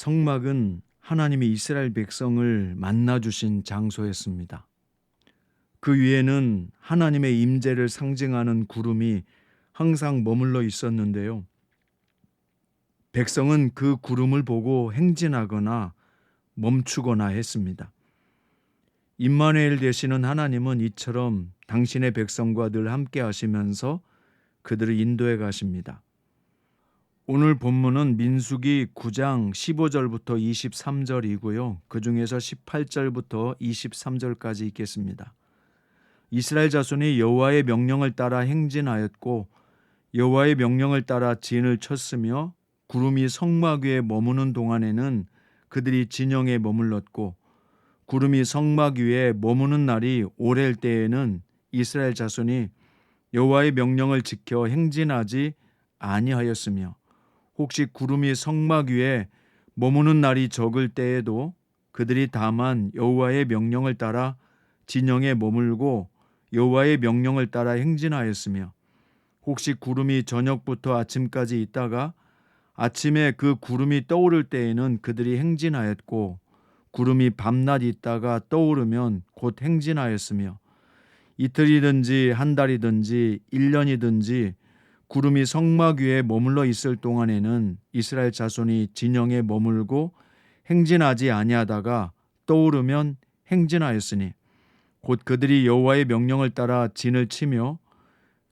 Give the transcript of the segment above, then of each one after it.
성막은 하나님이 이스라엘 백성을 만나주신 장소였습니다. 그 위에는 하나님의 임재를 상징하는 구름이 항상 머물러 있었는데요. 백성은 그 구름을 보고 행진하거나 멈추거나 했습니다. 임마누엘 되시는 하나님은 이처럼 당신의 백성과 늘 함께 하시면서 그들을 인도해 가십니다. 오늘 본문은 민수기 9장 15절부터 23절이고요. 그 중에서 18절부터 23절까지 있겠습니다. 이스라엘 자손이 여호와의 명령을 따라 행진하였고 여호와의 명령을 따라 진을 쳤으며 구름이 성막 위에 머무는 동안에는 그들이 진영에 머물렀고 구름이 성막 위에 머무는 날이 오랠 때에는 이스라엘 자손이 여호와의 명령을 지켜 행진하지 아니하였으며 혹시 구름이 성막 위에 머무는 날이 적을 때에도 그들이 다만 여호와의 명령을 따라 진영에 머물고 여호와의 명령을 따라 행진하였으며 혹시 구름이 저녁부터 아침까지 있다가 아침에 그 구름이 떠오를 때에는 그들이 행진하였고 구름이 밤낮 있다가 떠오르면 곧 행진하였으며 이틀이든지 한 달이든지 1년이든지 구름이 성막 위에 머물러 있을 동안에는 이스라엘 자손이 진영에 머물고 행진하지 아니하다가 떠오르면 행진하였으니 곧 그들이 여호와의 명령을 따라 진을 치며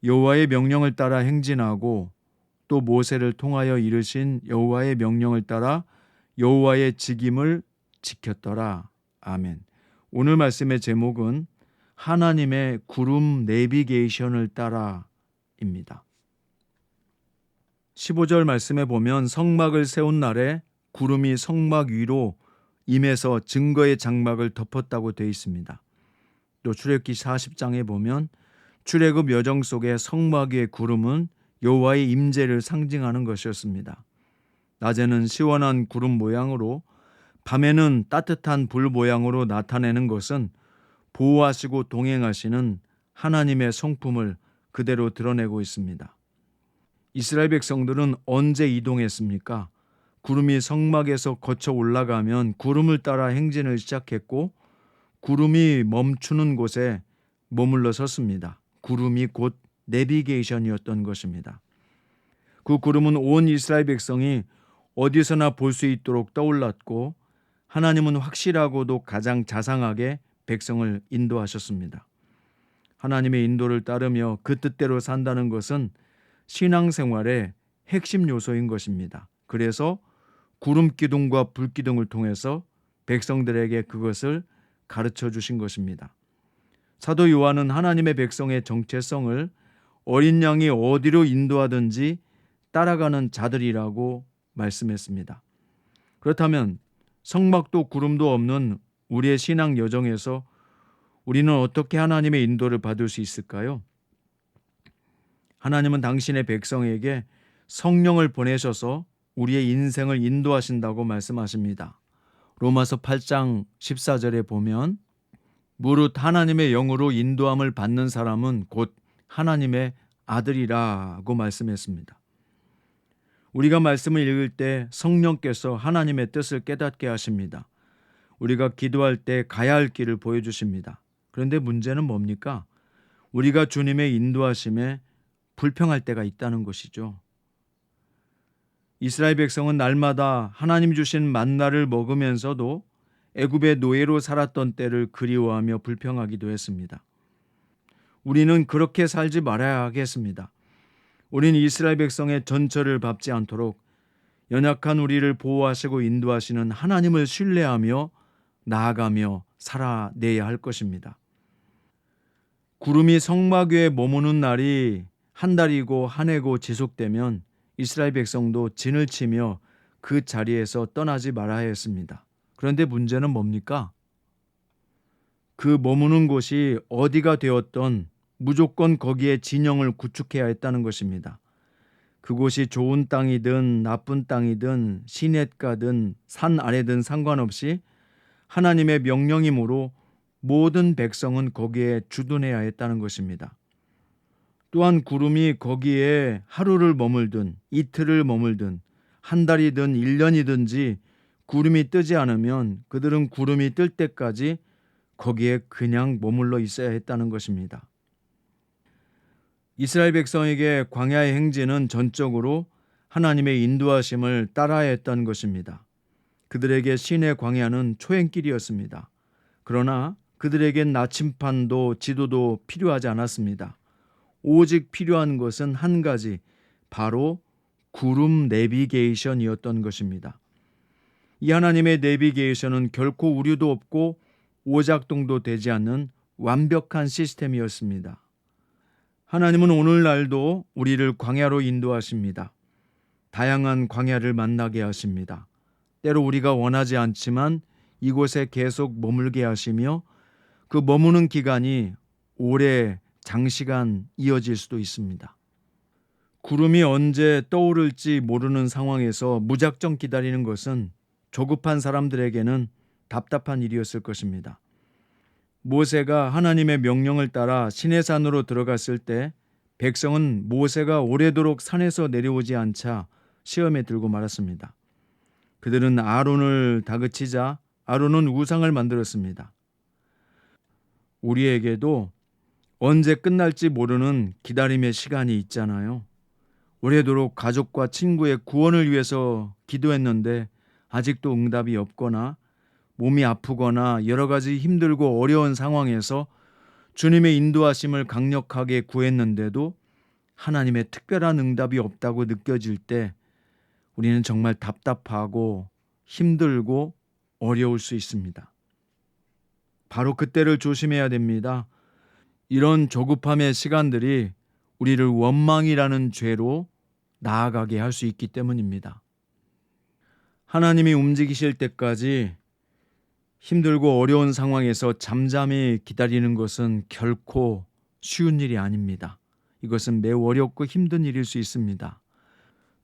여호와의 명령을 따라 행진하고 또 모세를 통하여 이르신 여호와의 명령을 따라 여호와의 직임을 지켰더라. 아멘. 오늘 말씀의 제목은 하나님의 구름 내비게이션을 따라입니다. 15절 말씀에 보면 성막을 세운 날에 구름이 성막 위로 임해서 증거의 장막을 덮었다고 되어 있습니다. 또 출애굽기 40장에 보면 출애굽 여정 속에 성막 위의 구름은 여호와의 임재를 상징하는 것이었습니다. 낮에는 시원한 구름 모양으로 밤에는 따뜻한 불 모양으로 나타내는 것은 보호하시고 동행하시는 하나님의 성품을 그대로 드러내고 있습니다. 이스라엘 백성들은 언제 이동했습니까? 구름이 성막에서 거쳐 올라가면 구름을 따라 행진을 시작했고 구름이 멈추는 곳에 머물러 섰습니다. 구름이 곧 내비게이션이었던 것입니다. 그 구름은 온 이스라엘 백성이 어디서나 볼 수 있도록 떠올랐고 하나님은 확실하고도 가장 자상하게 백성을 인도하셨습니다. 하나님의 인도를 따르며 그 뜻대로 산다는 것은 신앙생활의 핵심 요소인 것입니다. 그래서 구름 기둥과 불 기둥을 통해서 백성들에게 그것을 가르쳐 주신 것입니다. 사도 요한은 하나님의 백성의 정체성을 어린 양이 어디로 인도하든지 따라가는 자들이라고 말씀했습니다. 그렇다면 성막도 구름도 없는 우리의 신앙 여정에서 우리는 어떻게 하나님의 인도를 받을 수 있을까요? 하나님은 당신의 백성에게 성령을 보내셔서 우리의 인생을 인도하신다고 말씀하십니다. 로마서 8장 14절에 보면 무릇 하나님의 영으로 인도함을 받는 사람은 곧 하나님의 아들이라고 말씀했습니다. 우리가 말씀을 읽을 때 성령께서 하나님의 뜻을 깨닫게 하십니다. 우리가 기도할 때 가야 할 길을 보여주십니다. 그런데 문제는 뭡니까? 우리가 주님의 인도하심에 불평할 때가 있다는 것이죠. 이스라엘 백성은 날마다 하나님 주신 만나를 먹으면서도 애굽의 노예로 살았던 때를 그리워하며 불평하기도 했습니다. 우리는 그렇게 살지 말아야 하겠습니다. 우리는 이스라엘 백성의 전처를 밟지 않도록 연약한 우리를 보호하시고 인도하시는 하나님을 신뢰하며 나아가며 살아내야 할 것입니다. 구름이 성막 위에 머무는 날이 한 달이고 한 해고 지속되면 이스라엘 백성도 진을 치며 그 자리에서 떠나지 말아야 했습니다. 그런데 문제는 뭡니까? 그 머무는 곳이 어디가 되었던 무조건 거기에 진영을 구축해야 했다는 것입니다. 그곳이 좋은 땅이든 나쁜 땅이든 시냇가든 산 아래든 상관없이 하나님의 명령이므로 모든 백성은 거기에 주둔해야 했다는 것입니다. 또한 구름이 거기에 하루를 머물든 이틀을 머물든 한 달이든 1년이든지 구름이 뜨지 않으면 그들은 구름이 뜰 때까지 거기에 그냥 머물러 있어야 했다는 것입니다. 이스라엘 백성에게 광야의 행진은 전적으로 하나님의 인도하심을 따라야 했던 것입니다. 그들에게 신의 광야는 초행길이었습니다. 그러나 그들에겐 나침판도 지도도 필요하지 않았습니다. 오직 필요한 것은 한 가지, 바로 구름 내비게이션이었던 것입니다. 이 하나님의 내비게이션은 결코 우려도 없고 오작동도 되지 않는 완벽한 시스템이었습니다. 하나님은 오늘날도 우리를 광야로 인도하십니다. 다양한 광야를 만나게 하십니다. 때로 우리가 원하지 않지만 이곳에 계속 머물게 하시며 그 머무는 기간이 오래 장시간 이어질 수도 있습니다. 구름이 언제 떠오를지 모르는 상황에서 무작정 기다리는 것은 조급한 사람들에게는 답답한 일이었을 것입니다. 모세가 하나님의 명령을 따라 시내산으로 들어갔을 때 백성은 모세가 오래도록 산에서 내려오지 않자 시험에 들고 말았습니다. 그들은 아론을 다그치자 아론은 우상을 만들었습니다. 우리에게도 언제 끝날지 모르는 기다림의 시간이 있잖아요. 오래도록 가족과 친구의 구원을 위해서 기도했는데 아직도 응답이 없거나 몸이 아프거나 여러 가지 힘들고 어려운 상황에서 주님의 인도하심을 강력하게 구했는데도 하나님의 특별한 응답이 없다고 느껴질 때 우리는 정말 답답하고 힘들고 어려울 수 있습니다. 바로 그때를 조심해야 됩니다. 이런 조급함의 시간들이 우리를 원망이라는 죄로 나아가게 할 수 있기 때문입니다. 하나님이 움직이실 때까지 힘들고 어려운 상황에서 잠잠히 기다리는 것은 결코 쉬운 일이 아닙니다. 이것은 매우 어렵고 힘든 일일 수 있습니다.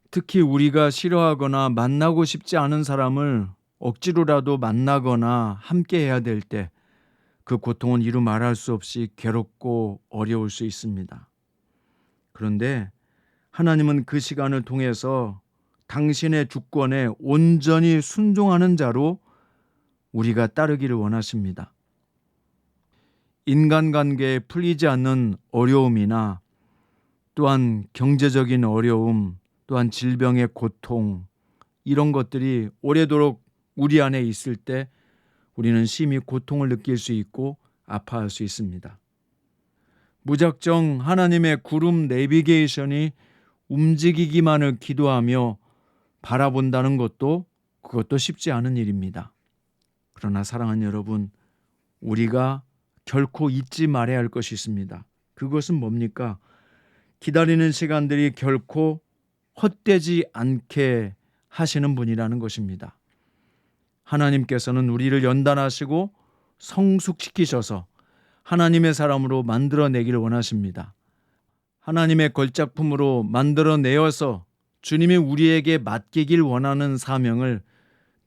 특히 우리가 싫어하거나 만나고 싶지 않은 사람을 억지로라도 만나거나 함께 해야 될 때 그 고통은 이루 말할 수 없이 괴롭고 어려울 수 있습니다. 그런데 하나님은 그 시간을 통해서 당신의 주권에 온전히 순종하는 자로 우리가 따르기를 원하십니다. 인간관계에 풀리지 않는 어려움이나 또한 경제적인 어려움, 또한 질병의 고통, 이런 것들이 오래도록 우리 안에 있을 때 우리는 심히 고통을 느낄 수 있고 아파할 수 있습니다. 무작정 하나님의 구름 내비게이션이 움직이기만을 기도하며 바라본다는 그것도 쉽지 않은 일입니다. 그러나 사랑하는 여러분, 우리가 결코 잊지 말아야 할 것이 있습니다. 그것은 뭡니까? 기다리는 시간들이 결코 헛되지 않게 하시는 분이라는 것입니다. 하나님께서는 우리를 연단하시고 성숙시키셔서 하나님의 사람으로 만들어내기를 원하십니다. 하나님의 걸작품으로 만들어내어서 주님이 우리에게 맡기길 원하는 사명을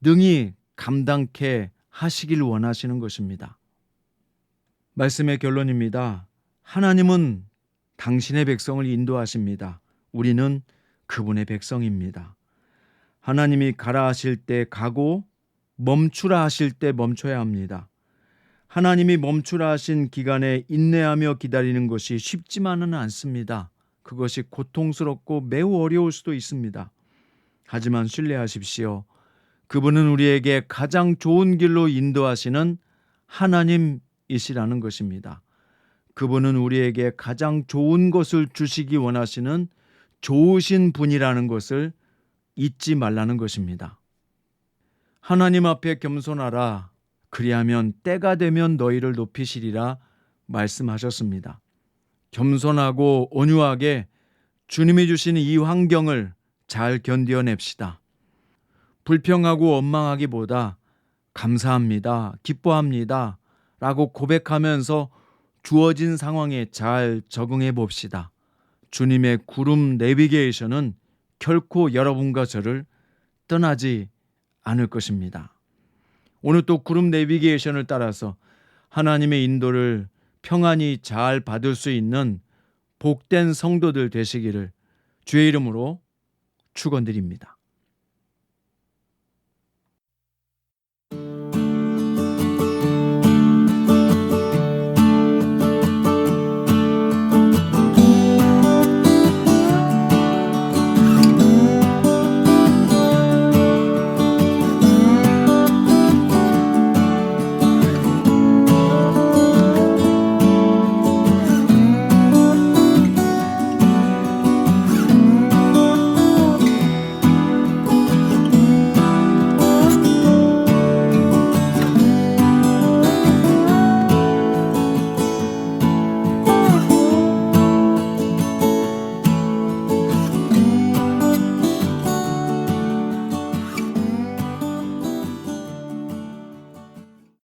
능히 감당케 하시길 원하시는 것입니다. 말씀의 결론입니다. 하나님은 당신의 백성을 인도하십니다. 우리는 그분의 백성입니다. 하나님이 가라 하실 때 가고 멈추라 하실 때 멈춰야 합니다. 하나님이 멈추라 하신 기간에 인내하며 기다리는 것이 쉽지만은 않습니다. 그것이 고통스럽고 매우 어려울 수도 있습니다. 하지만 신뢰하십시오. 그분은 우리에게 가장 좋은 길로 인도하시는 하나님이시라는 것입니다. 그분은 우리에게 가장 좋은 것을 주시기 원하시는 좋으신 분이라는 것을 잊지 말라는 것입니다. 하나님 앞에 겸손하라. 그리하면 때가 되면 너희를 높이시리라 말씀하셨습니다. 겸손하고 온유하게 주님이 주시는 이 환경을 잘 견뎌냅시다. 불평하고 원망하기보다 감사합니다, 기뻐합니다 라고 고백하면서 주어진 상황에 잘 적응해 봅시다. 주님의 구름 내비게이션은 결코 여러분과 저를 떠나지 않을 것입니다. 오늘 또 구름 내비게이션을 따라서 하나님의 인도를 평안히 잘 받을 수 있는 복된 성도들 되시기를 주의 이름으로 축원드립니다.